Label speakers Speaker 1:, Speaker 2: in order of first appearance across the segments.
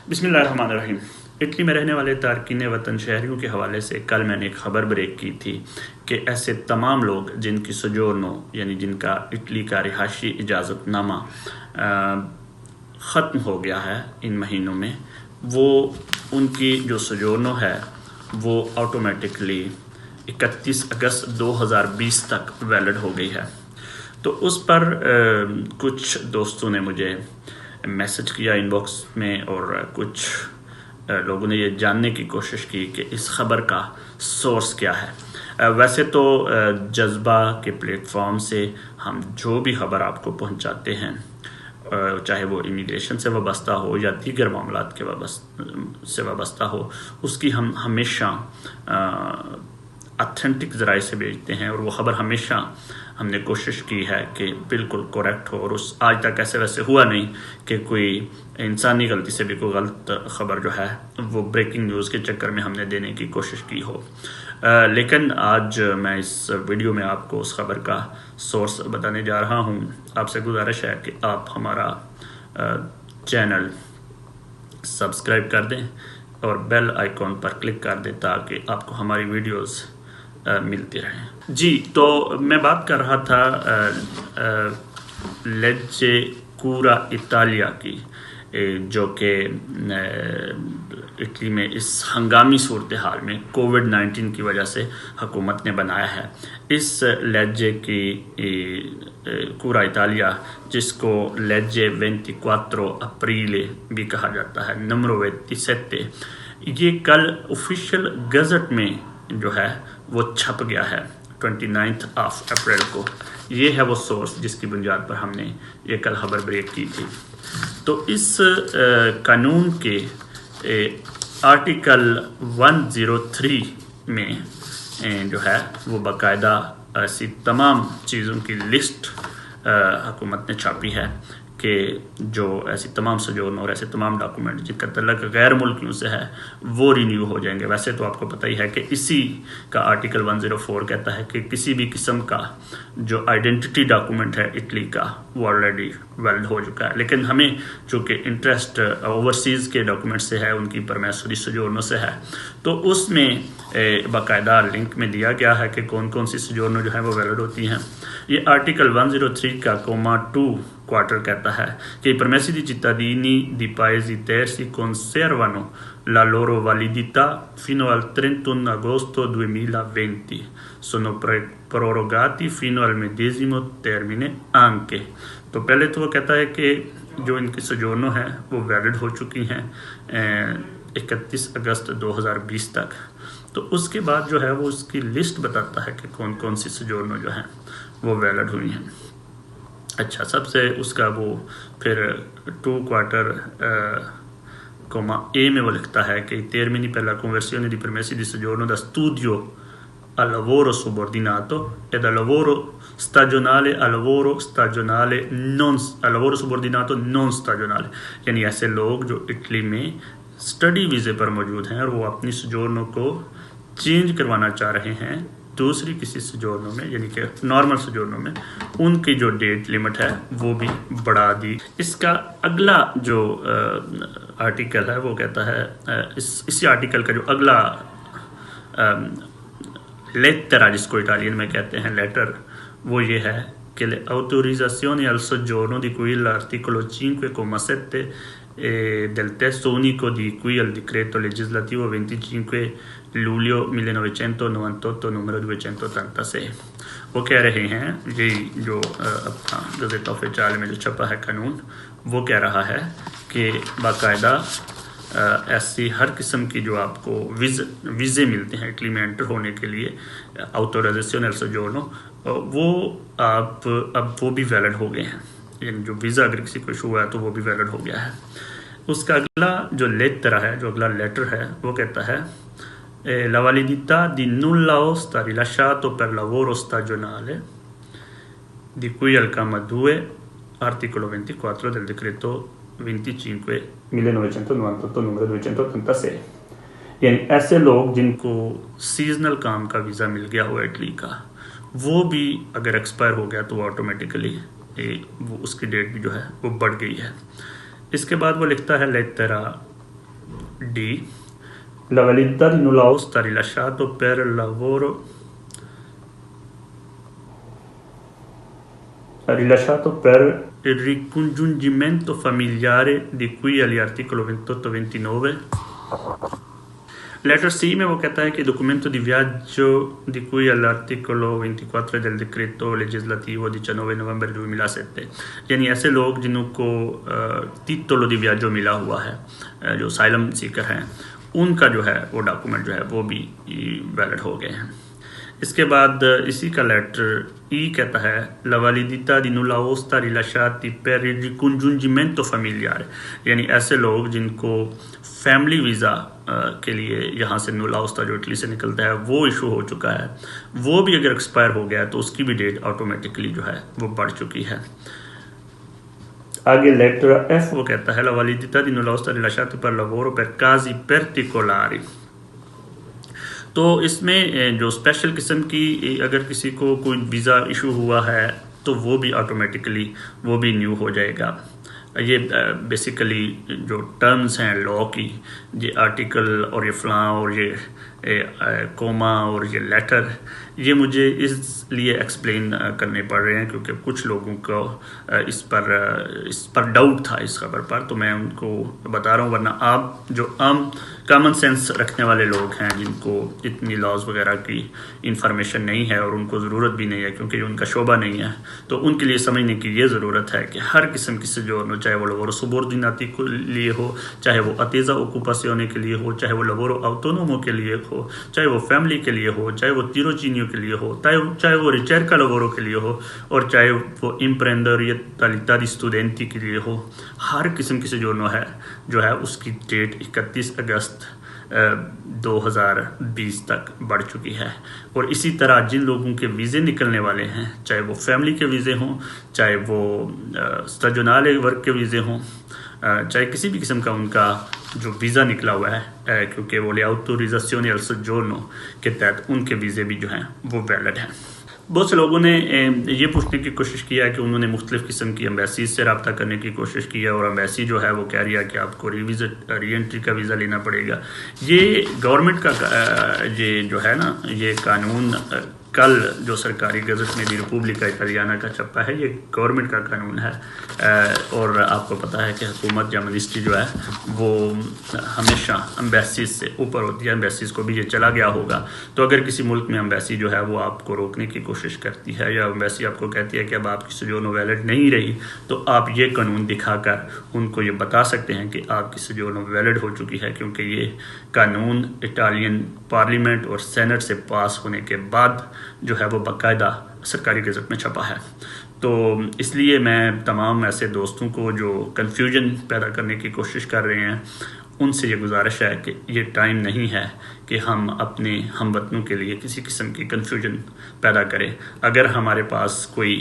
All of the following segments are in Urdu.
Speaker 1: بسم اللہ الرحمن الرحیم۔ اٹلی میں رہنے والے تارکین وطن شہریوں کے حوالے سے کل میں نے ایک خبر بریک کی تھی کہ ایسے تمام لوگ جن کی سوجورنو یعنی جن کا اٹلی کا رہائشی اجازت نامہ ختم ہو گیا ہے ان مہینوں میں، وہ ان کی جو سوجورنو ہے وہ آٹومیٹکلی 31 اگست 2020 تک ویلڈ ہو گئی ہے۔ تو اس پر کچھ دوستوں نے مجھے میسج کیا ان باکس میں، اور کچھ لوگوں نے یہ جاننے کی کوشش کی کہ اس خبر کا سورس کیا ہے۔ ویسے تو جذبہ کے پلیٹ فارم سے ہم جو بھی خبر آپ کو پہنچاتے ہیں، چاہے وہ امیگریشن سے وابستہ ہو یا دیگر معاملات کے سے وابستہ ہو، اس کی ہم ہمیشہ اتھینٹک ذرائع سے بھیجتے ہیں، اور وہ خبر ہمیشہ ہم نے کوشش کی ہے کہ بالکل کریکٹ ہو، اور آج تک ایسے ویسے ہوا نہیں کہ کوئی انسانی غلطی سے بھی کوئی غلط خبر جو ہے وہ بریکنگ نیوز کے چکر میں ہم نے دینے کی کوشش کی ہو۔ لیکن آج میں اس ویڈیو میں آپ کو اس خبر کا سورس بتانے جا رہا ہوں۔ آپ سے گزارش ہے کہ آپ ہمارا چینل سبسکرائب کر دیں اور بیل آئیکن پر کلک کر دیں تاکہ آپ کو ہماری ویڈیوز ملتی رہیں۔ جی، تو میں بات کر رہا تھا لیجے کورا اٹالیا کی، جو کہ اٹلی میں اس ہنگامی صورتحال میں کووڈ-19 کی وجہ سے حکومت نے بنایا ہے۔ اس لیجے کی کورا اٹالیا، جس کو لیجے 24 اپریل بھی کہا جاتا ہے، نمبرو 27، یہ کل آفیشیل گزٹ میں جو ہے وہ چھپ گیا ہے 29 اپریل کو۔ یہ ہے وہ سورس جس کی بنیاد پر ہم نے یہ کل خبر بریک کی تھی۔ تو اس قانون کے آرٹیکل 103 میں جو ہے وہ باقاعدہ ایسی تمام چیزوں کی لسٹ حکومت نے چھاپی ہے کہ جو ایسی تمام سوجورنو اور ایسے تمام ڈاکومنٹ جن کا تعلق غیر ملکیوں سے ہے وہ رینیو ہو جائیں گے۔ ویسے تو آپ کو پتہ ہی ہے کہ اسی کا آرٹیکل 104 کہتا ہے کہ کسی بھی قسم کا جو آئیڈینٹی ڈاکومنٹ ہے اٹلی کا وہ آلریڈی ویلڈ ہو چکا ہے، لیکن ہمیں چونکہ انٹرسٹ اوورسیز کے ڈاکومنٹ سے ہے، ان کی پرمیسوری سوجورنو سے ہے، تو اس میں باقاعدہ لنک میں دیا گیا ہے کہ کون کون سی سوجورنو جو ہے وہ ویلڈ ہوتی ہیں۔ یہ آرٹیکل 103 کا (2) کوارٹر کہتا ہے کہ i permessi di cittadini di paesi terzi conservano la loro validità fino al 31 agosto 2020, sono prorogati fino al medesimo termine anche۔ تو پہلے تو وہ کہتا ہے کہ جو ان کی سوجورنو ہیں وہ ویلڈ ہو چکی ہیں 31 اگست 2020 تک۔ تو اس کے بعد جو ہے وہ اس کی لسٹ بتاتا ہے کہ کون کون سی سوجورنو جو ہیں وہ ویلڈ ہوئی ہیں۔ اچھا، سب سے اس کا وہ پھر 2 کوارٹر (A) میں وہ لکھتا ہے کہ termini per la conversione di permessi di soggiorno da studio al lavoro subordinato e dal lavoro stagionale al lavoro stagionale al lavoro subordinato non stagionale، یعنی ایسے لوگ جو اٹلی میں اسٹڈی ویزے پر موجود ہیں اور وہ اپنی سوجورنو کو چینج کروانا چاہ رہے ہیں دوسری کسی سوجورنو میں، یعنی کہ نارمل سوجورنو میں، ان کی جو ڈیٹ لیمٹ ہے وہ بھی بڑھا دی۔ اس کا اگلا جو آرٹیکل ہے وہ کہتا ہے، اسی آرٹیکل کا جو اگلا لیٹرا جس کو اٹالین میں کہتے ہیں لیٹر، وہ یہ ہے کہ le autorizzazioni al soggiorno di cui l'articolo 5,7 del testo unico di cui al decreto legislativo 25 luglio 1998 numero 286۔ وہ کہہ رہے ہیں، یہی جو اپنا گزٹ افیشیال میں جو چھپا ہے قانون، وہ کہہ رہا ہے کہ باقاعدہ ایسی ہر قسم کی جو آپ کو ویزے ملتے ہیں اٹلی میں انٹر ہونے کے لیے، autorizzazione al soggiorno، وہ آپ اب وہ بھی ویلڈ ہو گئے ہیں، یعنی جو ویزا اگر کسی کو ایشو ہوا ہے تو وہ بھی ویلڈ ہو گیا ہے۔ اس کا اگلا جو لیٹر ہے، جو اگلا لیٹر ہے، وہ کہتا ہے la validità di nulla osta rilasciato per lavoro stagionale di cui al comma 2 articolo 24 del decreto 25 1998 numero 286، یعنی ایسے لوگ جن کو سیزنل کام کا ویزا مل گیا ہو اٹلی کا، وہ بھی اگر ایکسپائر ہو گیا تو وہ آٹومیٹیکلی وہ اس کی ڈیٹ بھی جو ہے وہ بڑھ گئی ہے۔ اس کے بعد وہ لکھتا ہے لیٹرا D. La validità di nulla osta rilasciato per lavoro rilasciato per il ricongiungimento familiare di cui agli articolo 28-29. Letter C میں وہ کہتا ہے کہ documento di viaggio di cui all'articolo 24 del decreto legislativo 19 novembre 2007 یعنی ایسے لوگ جنہوں کو titolo di viaggio ملا ہوا ہے جو asylum seeker ہیں ان کا جو ہے وہ ڈاکومنٹ جو ہے وہ بھی ویلڈ ہو گئے ہیں. اس کے بعد اسی کا لیٹر ای کہتا ہے la validità di nulla osta rilasciati per il ricongiungimento familiare یعنی ایسے لوگ جن کو فیملی ویزا کے لیے یہاں سے نولا اوستا جو اٹلی سے نکلتا ہے وہ ایشو ہو چکا ہے, وہ بھی اگر ایکسپائر ہو گیا تو اس کی بھی ڈیٹ آٹومیٹکلی جو ہے وہ بڑھ چکی ہے. آگے لیٹر ایف وہ کہتا ہے la validità di nulla osta rilasciato per lavoro per casi particolari. تو اس میں جو اسپیشل قسم کی اگر کسی کو کوئی ویزا ایشو ہوا ہے تو وہ بھی آٹومیٹکلی وہ بھی نیو ہو جائے گا. یہ بیسیکلی جو ٹرمز ہیں لا کی, یہ آرٹیکل اور یہ فلاں اور یہ کوما اور یہ لیٹر, یہ مجھے اس لیے ایکسپلین کرنے پڑ رہے ہیں کیونکہ کچھ لوگوں کو اس پر ڈاؤٹ تھا اس خبر پر, تو میں ان کو بتا رہا ہوں. ورنہ آپ جو عام کامن سینس رکھنے والے لوگ ہیں جن کو اتنی لاز وغیرہ کی انفارمیشن نہیں ہے اور ان کو ضرورت بھی نہیں ہے کیونکہ ان کا شعبہ نہیں ہے, تو ان کے لیے سمجھنے کی یہ ضرورت ہے کہ ہر قسم کی سجورنو, چاہے وہ لوورو سبوردیناتی کے لیے ہو, چاہے وہ اتیزا اوکوپاسیونے کے لیے ہو, چاہے وہ لوورو آٹونومو کے لیے ہو, چاہے وہ فیملی کے لیے ہو, چاہے وہ تیروچینیو کے لیے ہو, چاہے وہ ریچرکا لوورو کے لیے ہو, اور چاہے وہ امپرینڈریٹا دی اسٹوڈنٹی کے لیے ہو, ہر قسم کی سجورنو ہے جو ہے اس کی ڈیٹ 31 اگست 2020 تک بڑھ چکی ہے. اور اسی طرح جن لوگوں کے ویزے نکلنے والے ہیں, چاہے وہ فیملی کے ویزے ہوں, چاہے وہ سٹاجونالے ورک کے ویزے ہوں, چاہے کسی بھی قسم کا ان کا جو ویزا نکلا ہوا ہے, کیونکہ وہ autorizzazione al soggiorno کے تحت ان کے ویزے بھی جو ہیں وہ ویلڈ ہیں. بہت سے لوگوں نے یہ پوچھنے کی کوشش کیا ہے کہ انہوں نے مختلف قسم کی ایمبیسیز سے رابطہ کرنے کی کوشش کی ہے, اور ایمبیسی جو ہے وہ کہہ رہی ہے کہ آپ کو ری انٹری کا ویزا لینا پڑے گا. یہ گورنمنٹ کا یہ جو ہے نا, یہ قانون کل جو سرکاری گزٹ میں دی ریپبلکا اٹالیانا کا چھپا ہے, یہ گورنمنٹ کا قانون ہے. اور آپ کو پتہ ہے کہ حکومت یا منسٹری جو ہے وہ ہمیشہ ایمبیسیز سے اوپر ہوتی ہے. ایمبیسیز کو بھی یہ چلا گیا ہوگا, تو اگر کسی ملک میں ایمبیسی جو ہے وہ آپ کو روکنے کی کوشش کرتی ہے, یا ایمبیسی آپ کو کہتی ہے کہ اب آپ کی سجورنو ویلڈ نہیں رہی, تو آپ یہ قانون دکھا کر ان کو یہ بتا سکتے ہیں کہ آپ کی سجورنو ویلڈ ہو چکی ہے, کیونکہ یہ قانون اٹالین پارلیمنٹ اور سینٹ سے پاس ہونے کے بعد جو ہے وہ باقاعدہ سرکاری گزٹ میں چھپا ہے. تو اس لیے میں تمام ایسے دوستوں کو جو کنفیوژن پیدا کرنے کی کوشش کر رہے ہیں, ان سے یہ گزارش ہے کہ یہ ٹائم نہیں ہے کہ ہم اپنے ہم وطنوں کے لیے کسی قسم کی کنفیوژن پیدا کریں. اگر ہمارے پاس کوئی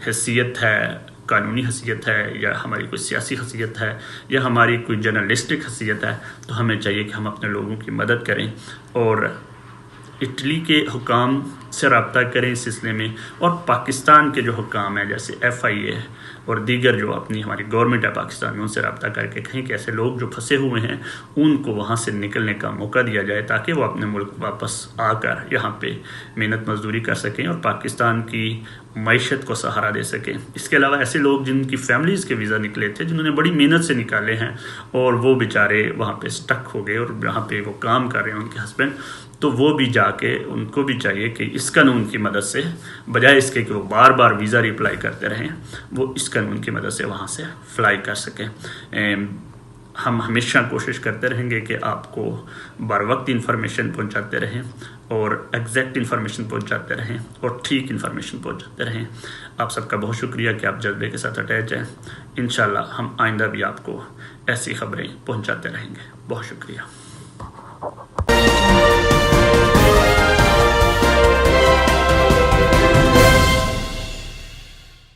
Speaker 1: حیثیت ہے, قانونی حیثیت ہے, یا ہماری کوئی سیاسی حیثیت ہے, یا ہماری کوئی جرنلسٹک حیثیت ہے, تو ہمیں چاہیے کہ ہم اپنے لوگوں کی مدد کریں اور اٹلی کے حکام سے رابطہ کریں اس سلسلے میں, اور پاکستان کے جو حکام ہیں جیسے FIA اور دیگر جو اپنی ہماری گورنمنٹ ہے پاکستان میں, ان سے رابطہ کر کے کہیں کہ ایسے لوگ جو پھنسے ہوئے ہیں ان کو وہاں سے نکلنے کا موقع دیا جائے, تاکہ وہ اپنے ملک واپس آ کر یہاں پہ محنت مزدوری کر سکیں اور پاکستان کی معیشت کو سہارا دے سکیں. اس کے علاوہ ایسے لوگ جن کی فیملیز کے ویزا نکلے تھے, جنہوں نے بڑی محنت سے نکالے ہیں, اور وہ بیچارے وہاں پہ سٹک ہو گئے اور یہاں پہ وہ کام کر رہے ہیں ان کے ہسبینڈ, تو وہ بھی جا کے ان کو بھی چاہیے کہ اس قانون کی مدد سے, بجائے اس کے کہ وہ بار بار ویزا ریپلائی کرتے رہیں, وہ اس قانون کی مدد سے وہاں سے فلائی کر سکیں. ہم ہمیشہ کوشش کرتے رہیں گے کہ آپ کو بر وقت انفارمیشن پہنچاتے رہیں, اور ایگزیکٹ انفارمیشن پہنچاتے رہیں, اور ٹھیک انفارمیشن پہنچاتے رہیں. آپ سب کا بہت شکریہ کہ آپ جذبے کے ساتھ اٹیچ ہیں. انشاءاللہ ہم آئندہ بھی آپ کو ایسی خبریں پہنچاتے رہیں گے. بہت شکریہ.